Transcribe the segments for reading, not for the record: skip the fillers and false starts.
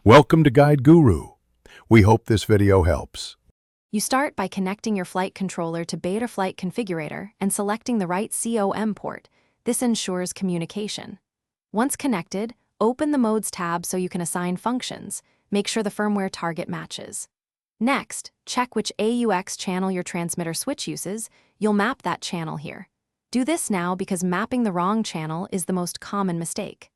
Welcome to Guide Guru. We hope this video helps. You start by connecting your flight controller to Betaflight configurator and selecting the right COM port. This ensures communication. Once connected, open the Modes tab so you can assign functions. Make sure the firmware target matches. Next, check which AUX channel your transmitter switch uses. You'll map that channel here. Do this now because mapping the wrong channel is the most common mistake.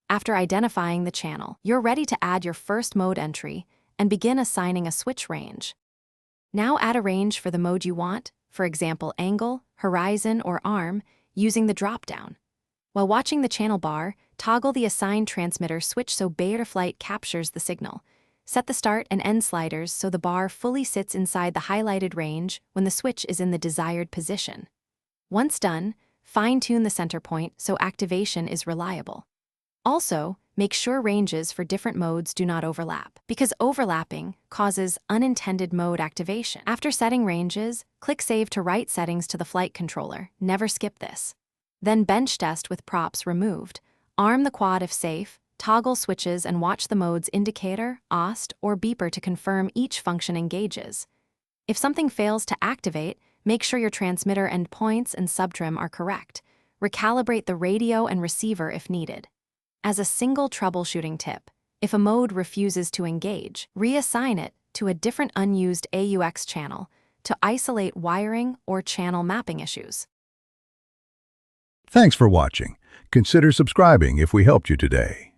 After identifying the channel, you're ready to add your first mode entry and begin assigning a switch range. Now add a range for the mode you want, for example angle, horizon, or arm, using the drop-down. While watching the channel bar, toggle the assigned transmitter switch so Betaflight captures the signal. Set the start and end sliders so the bar fully sits inside the highlighted range when the switch is in the desired position. Once done, fine-tune the center point so activation is reliable. Also, make sure ranges for different modes do not overlap, because overlapping causes unintended mode activation. After setting ranges, click Save to write settings to the flight controller. Never skip this. Then bench test with props removed. Arm the quad if safe, toggle switches and watch the mode's indicator, OST, or beeper to confirm each function engages. If something fails to activate, make sure your transmitter endpoints and subtrim are correct. Recalibrate the radio and receiver if needed. As a single troubleshooting tip, if a mode refuses to engage, reassign it to a different unused AUX channel to isolate wiring or channel mapping issues. Thanks for watching. Consider subscribing if we helped you today.